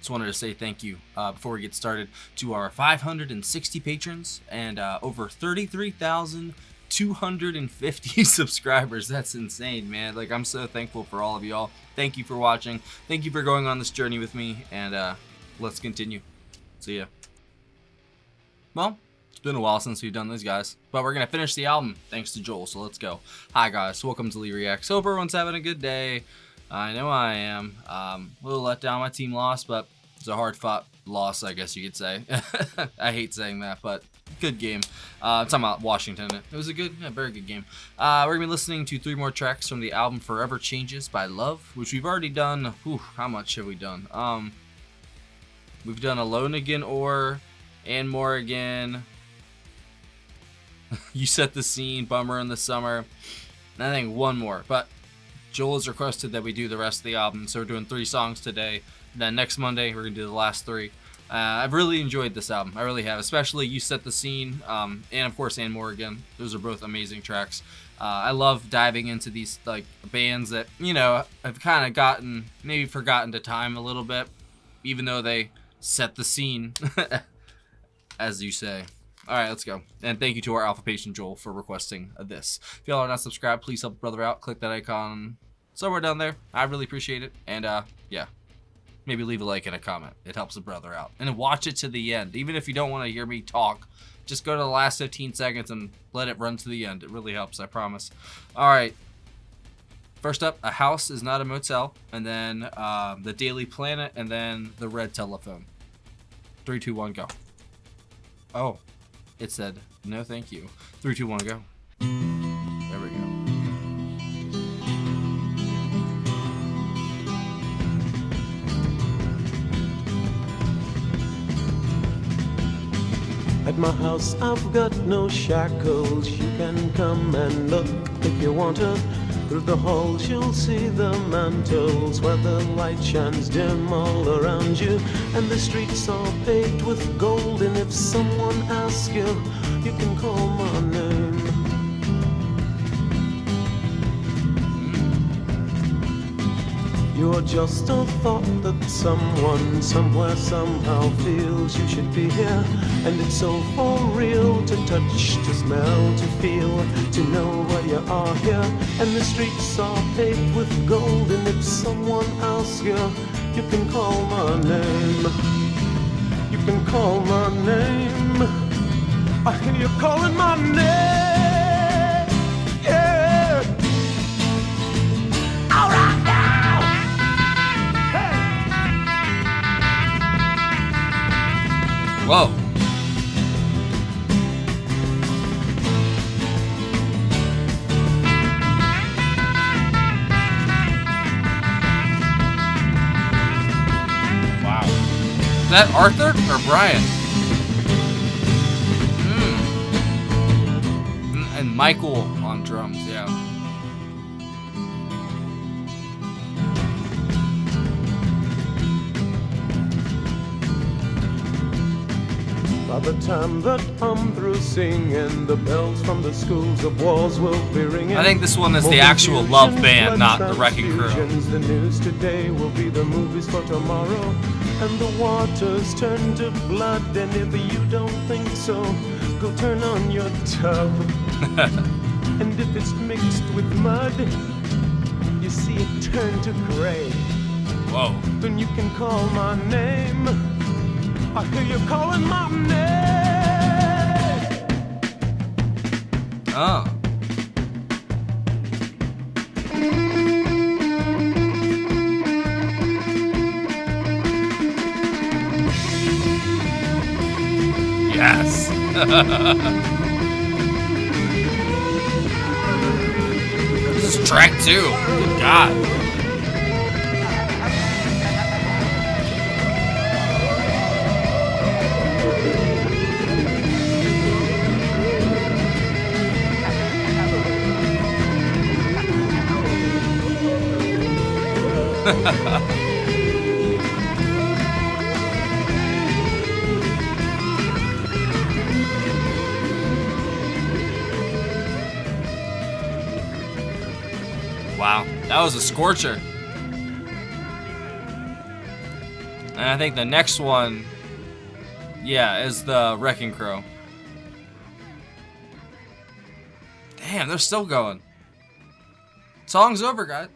just wanted to say thank you before we get started to our 560 patrons and over 33,250 subscribers. That's insane, man. Like, I'm so thankful for all of y'all. Thank you for watching. Thank you for going on this journey with me, and let's continue. See ya. Well, it's been a while since we've done these, guys, but we're gonna finish the album thanks to Joel, so let's go. Hi guys, welcome to Lee Reacts. Hope everyone's having a good day. I know I am. A little let down, my team lost, but it's a hard-fought loss, I guess you could say. I hate saying that, but good game. Talking about Washington, it was a good, very good game. We're gonna be listening to 3 more tracks from the album Forever Changes by Love, which we've already done. Whew, how much have we done? We've done Alone Again and More Again. You Set the Scene, Bummer in the Summer, and I think one more, but Joel has requested that we do the rest of the album, so we're doing 3 songs today. Then next Monday, we're going to do the last 3. I've really enjoyed this album. I really have, especially You Set the Scene, and of course, And More Again. Those are both amazing tracks. I love diving into these like bands that, you know, I've kind of maybe forgotten to time a little bit, even though they set the scene, as you say. All right, let's go. And thank you to our alpha patient Joel for requesting this. If y'all are not subscribed, please help a brother out. Click that icon somewhere down there. I really appreciate it. And yeah, maybe leave a like and a comment. It helps a brother out. And watch it to the end. Even if you don't want to hear me talk, just go to the last 15 seconds and let it run to the end. It really helps, I promise. All right. First up, A House Is Not a Motel. And then The Daily Planet. And then The Red Telephone. 3, 2, 1, go. Oh. It said, no thank you. 3, 2, 1, go. There we go. At my house I've got no shackles. You can come and look if you want to. Through the halls you'll see the mantles where the light shines dim all around you. And the streets are paved with gold. And if someone asks you, you can call my name. You're just a thought that someone, somewhere, somehow feels you should be here. And it's so for real to touch, to smell, to feel, to know where you are here. And the streets are paved with gold. And if someone asks you, you can call my name. You can call my name. I hear you calling my name. Yeah. All right now. Whoa. Wow. Is that Arthur or Brian? And Michael on drums, yeah. By the time that I'm through singing, the bells from the schools of walls will be ringing. I think this one is the actual Love band, not the Wrecking Crew. The news today will be the movies for tomorrow. And the waters turn to blood. And if you don't think so, go turn on your tub. And if it's mixed with mud, you see it turn to gray. Whoa. Then you can call my name. I hear you calling my name. Oh. Yes. This is track 2. Good God. Wow, that was a scorcher. And I think the next one, yeah, is the Wrecking Crew. Damn, they're still going. Song's over, guys.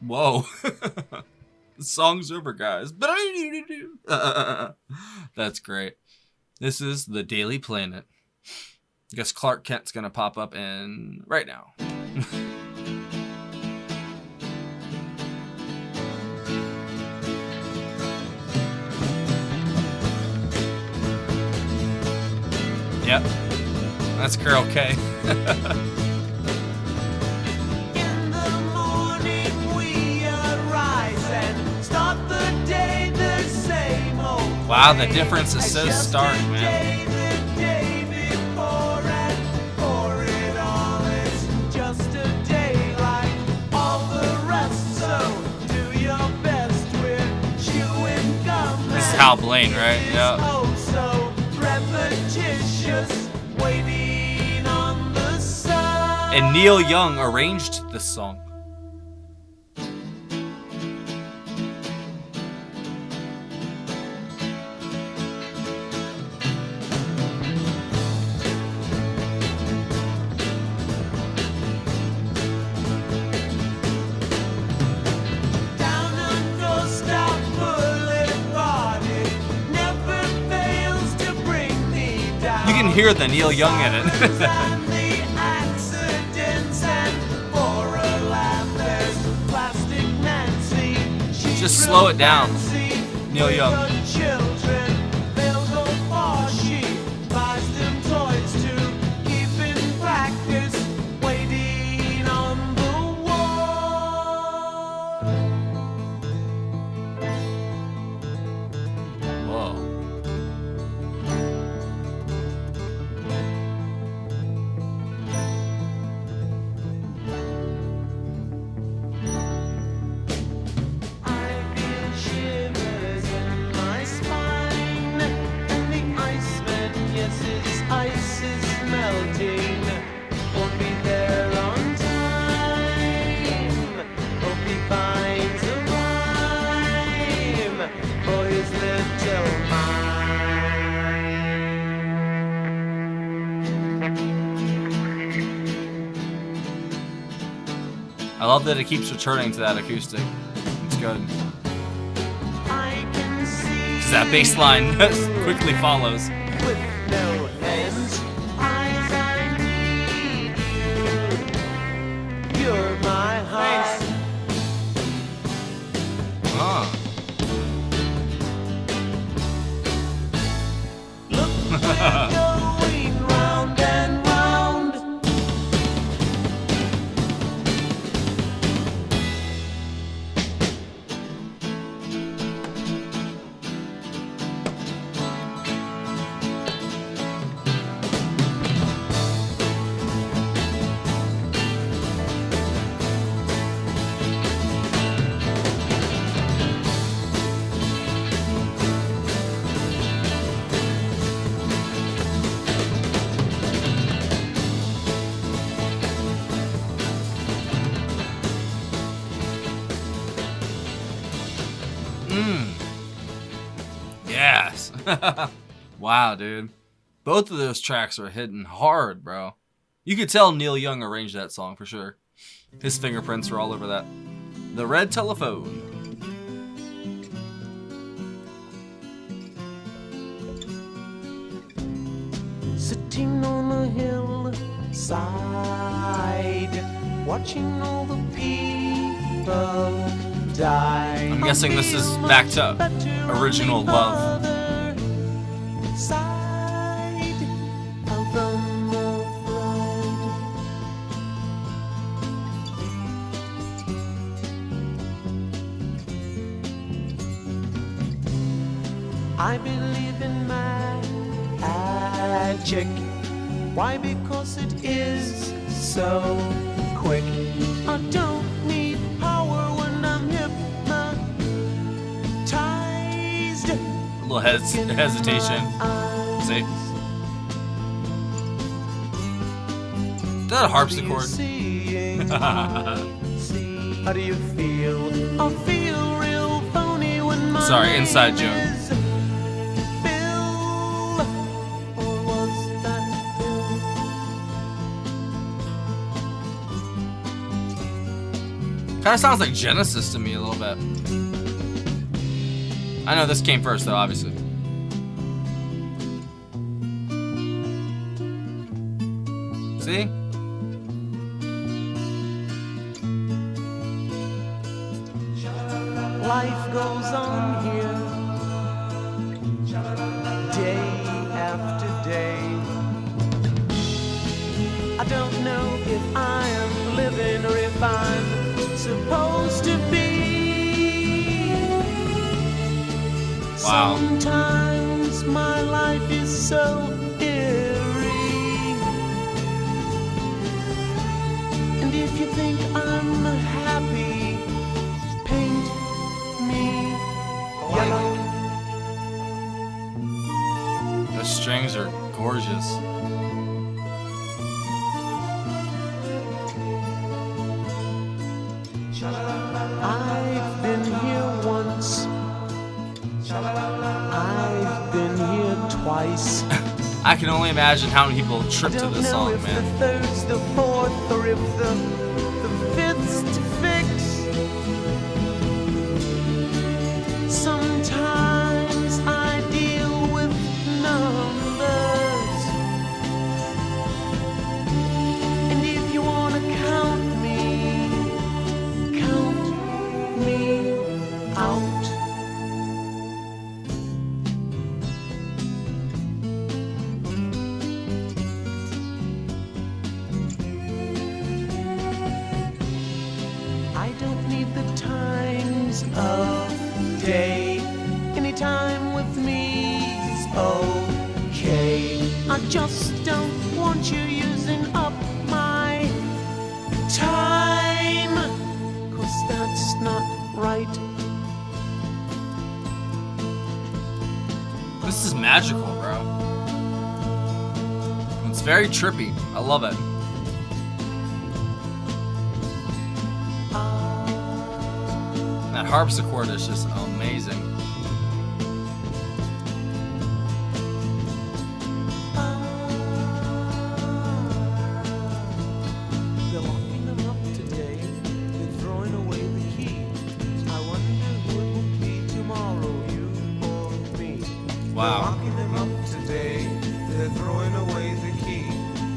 Whoa. The song's over, guys. That's great. This is the Daily Planet. I guess Clark Kent's gonna pop up in right now. Yep. That's Carol K. In the morning we arise and start the day the same old Wow, way. the difference is so It's stark, just a man. day the day before, and for it all it's just a day like all the rest. So do your best with chewing gum. This is Hal Blaine, right? It's Yeah. oh so repetitious, waiting on the sun. And Neil Young arranged this song. Down on Doorstop Boulevard, it never fails to bring me down. You can hear the Neil Young in it. And the accidents, and for a laugh, there's Plastic Nancy. She's Just slow it down, fancy Neil with Young. her children, they'll go far. She buys them toys to keep in practice, waiting on the wall. Whoa. I feel shivers in my spine, and the Iceman, yes, his ice is melting. Won't be there on time. Hope he finds a rhyme for his little mind. I love that it keeps returning to that acoustic. It's good. I can see 'Cause that bass line quickly follows. with no hands, eyes I need you. You're my heart. Huh. Look, we're going round and round. Yes. Wow, dude. Both of those tracks are hitting hard, bro. You could tell Neil Young arranged that song for sure. His fingerprints were all over that. The Red Telephone. Sitting on a hillside, watching all the people die. I'm guessing this is back to original Love. Side of the road. I believe in magic. Why? Because it is so quick. I don't need power when I'm hypnotized. A little hesitation. See? Is that a harpsichord? How do you feel? I feel real phony when my Sorry, inside joke. Kind of sounds like Genesis to me a little bit. I know this came first though, obviously. See? Life goes on here, day after day. I don't know if I am living or if I'm supposed to be. Wow. Sometimes my life is so eerie. And if you think I'm happy, paint me yellow. The strings are gorgeous. I've been here once. I've been here twice. I can only imagine how many people trip to Don't this know song, if man. the third's the fourth or if the fifth's to fix. Sometimes I deal with numbers, and if you wanna count me out. I don't need the times of day. Any time with me's okay. I just don't want you using up my time, 'cause that's not right. This is magical, bro. It's very trippy. I love it. That harpsichord is just amazing. They're locking them up today. They're throwing away the key. I wonder who it will be tomorrow, you or me. Wow. They're locking them up today. They're throwing away the key.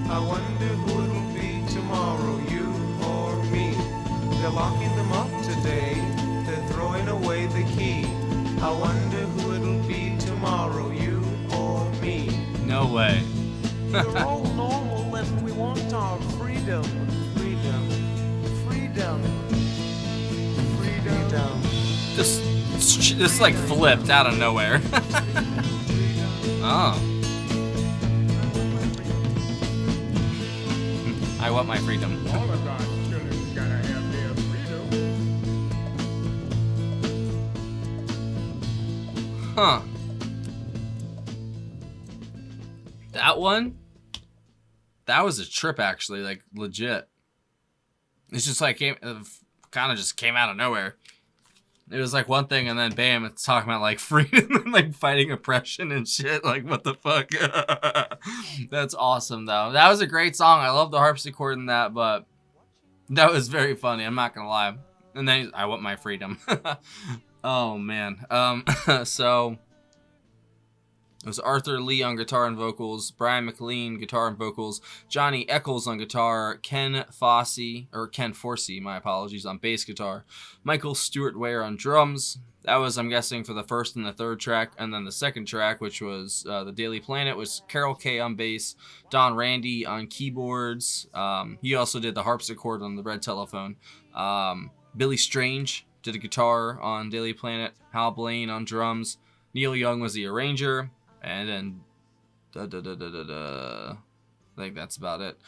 I wonder who it will be tomorrow, you or me. They're locking them up today. They're throwing away the key. I wonder who it'll be tomorrow, you or me. No way. We're all normal and we want our freedom. Freedom. Freedom. Freedom. This like flipped out of nowhere. Oh. I want my freedom. All of God's children gotta have their freedom. Huh. That one? That was a trip, actually, like legit. It's just like kind of just came out of nowhere. It was like one thing, and then bam, it's talking about like freedom and like fighting oppression and shit. Like, what the fuck? That's awesome, though. That was a great song. I love the harpsichord in that, but that was very funny. I'm not gonna lie. And then I want my freedom. Oh man. So it was Arthur Lee on guitar and vocals, Brian McLean guitar and vocals, Johnny Eccles on guitar, Ken Forsey, my apologies, on bass guitar, Michael Stewart Ware on drums. That was, I'm guessing, for the first and the third track, and then the second track, which was The Daily Planet, was Carol Kay on bass, Don Randy on keyboards. He also did the harpsichord on the Red Telephone. Billy Strange did a guitar on Daily Planet, Hal Blaine on drums, Neil Young was the arranger. And then, I think that's about it.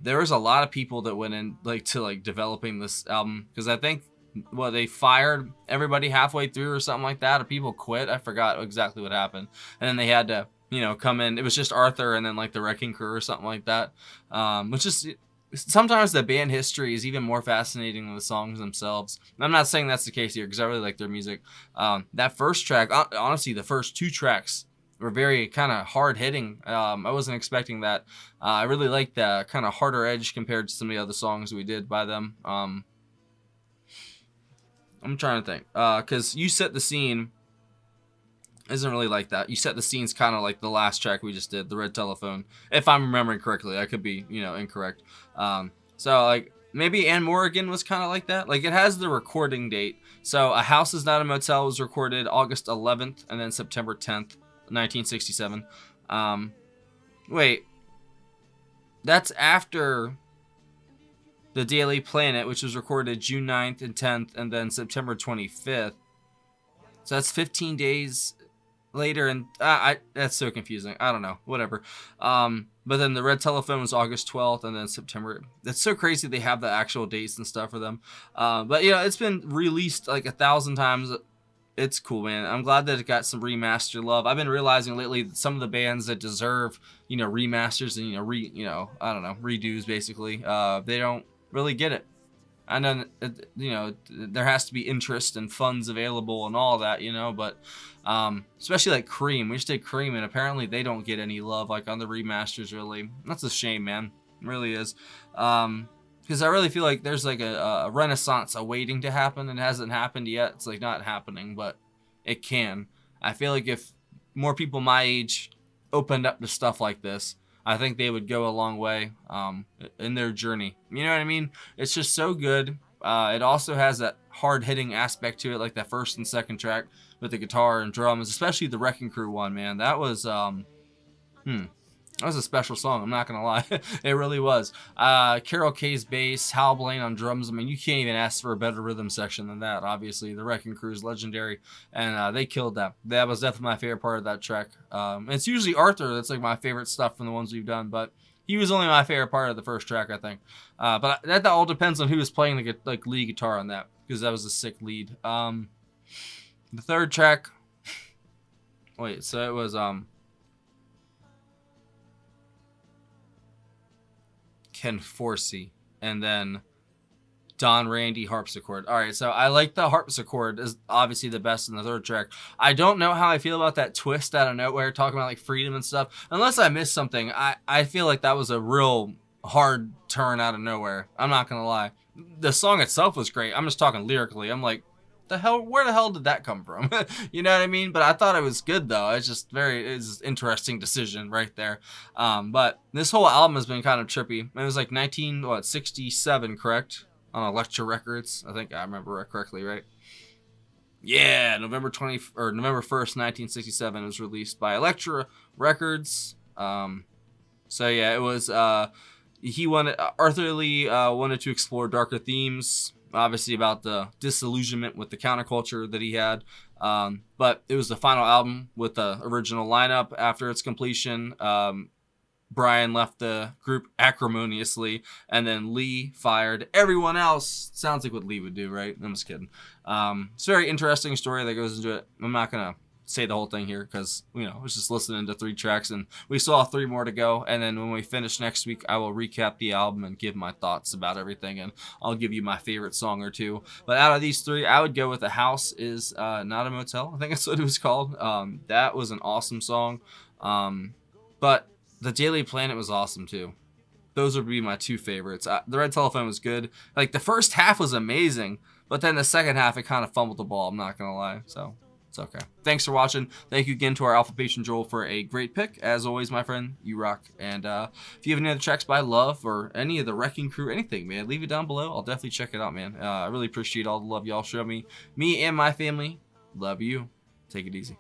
There was a lot of people that went in to developing this album, because I think they fired everybody halfway through or something like that, or people quit. I forgot exactly what happened. And then they had to, come in. It was just Arthur and then like the Wrecking Crew or something like that, which is sometimes the band history is even more fascinating than the songs themselves. And I'm not saying that's the case here because I really like their music. That first track, honestly, the first 2 tracks were very kind of hard hitting. I wasn't expecting that. I really like the kind of harder edge compared to some of the other songs we did by them. I'm trying to think, because You Set the Scene isn't really like that. You Set the Scene's kind of like the last track we just did, The Red Telephone, if I'm remembering correctly. I could be, incorrect. So like maybe Ann Morrigan was kind of like that. Like it has the recording date. So A House Is Not a Motel was recorded August 11th and then September 10th, 1967. Wait, that's after The Daily Planet, which was recorded June 9th and 10th and then September 25th. So that's 15 days later, and that's so confusing. I don't know, whatever. But then The Red Telephone was August 12th and then September. That's so crazy they have the actual dates and stuff for them. But it's been released like 1,000 times. It's cool, man. I'm glad that it got some remaster love. I've been realizing lately that some of the bands that deserve remasters and I don't know, redos basically, they don't really get it. I know, there has to be interest and funds available and all that, but especially like Cream. We just did Cream, and apparently they don't get any love like on the remasters, really. That's a shame, man. It really is. Because I really feel like there's like a renaissance awaiting to happen, and it hasn't happened yet. It's like not happening, but it can. I feel like if more people my age opened up to stuff like this, I think they would go a long way in their journey. You know what I mean? It's just so good. It also has that hard-hitting aspect to it, like that first and second track with the guitar and drums, especially the Wrecking Crew one, man. That was that was a special song, I'm not going to lie. It really was. Carol Kay's bass, Hal Blaine on drums. I mean, you can't even ask for a better rhythm section than that, obviously. The Wrecking Crew is legendary, and they killed that. That was definitely my favorite part of that track. It's usually Arthur that's like my favorite stuff from the ones we've done, but he was only my favorite part of the first track, I think. But that all depends on who was playing the lead guitar on that, because that was a sick lead. The third track... Wait, so it was... Ken Forsey, and then Don Randy harpsichord. All right, so I like the harpsichord is obviously the best in the third track. I don't know how I feel about that twist out of nowhere, talking about like freedom and stuff. Unless I missed something, I feel like that was a real hard turn out of nowhere. I'm not gonna lie. The song itself was great. I'm just talking lyrically. I'm like, where the hell did that come from? You know what I mean? But I thought it was good though. It's an interesting decision right there. But this whole album has been kind of trippy. It was like 1967, correct? On Elektra Records. I think I remember correctly, right? Yeah, November 1st, 1967 it was released by Elektra Records. So yeah, it was Arthur Lee wanted to explore darker themes, obviously about the disillusionment with the counterculture that he had. But it was the final album with the original lineup. After its completion, Brian left the group acrimoniously, and then Lee fired everyone else. Sounds like what Lee would do, right? I'm just kidding. It's a very interesting story that goes into it. I'm not going to say the whole thing here because, I was just listening to 3 tracks, and we still have 3 more to go. And then when we finish next week, I will recap the album and give my thoughts about everything, and I'll give you my favorite song or 2. But out of these 3, I would go with A House Is Not a Motel. I think that's what it was called. That was an awesome song. But The Daily Planet was awesome too. Those would be my 2 favorites. The Red Telephone was good. Like the first half was amazing, but then the second half it kind of fumbled the ball. I'm not gonna lie. So it's okay. Thanks for watching. Thank you again to our Alpha Patron Joel for a great pick. As always, my friend, you rock. And if you have any other tracks by Love or any of the Wrecking Crew, anything, man, leave it down below. I'll definitely check it out, man. I really appreciate all the love y'all show me. Me and my family love you. Take it easy.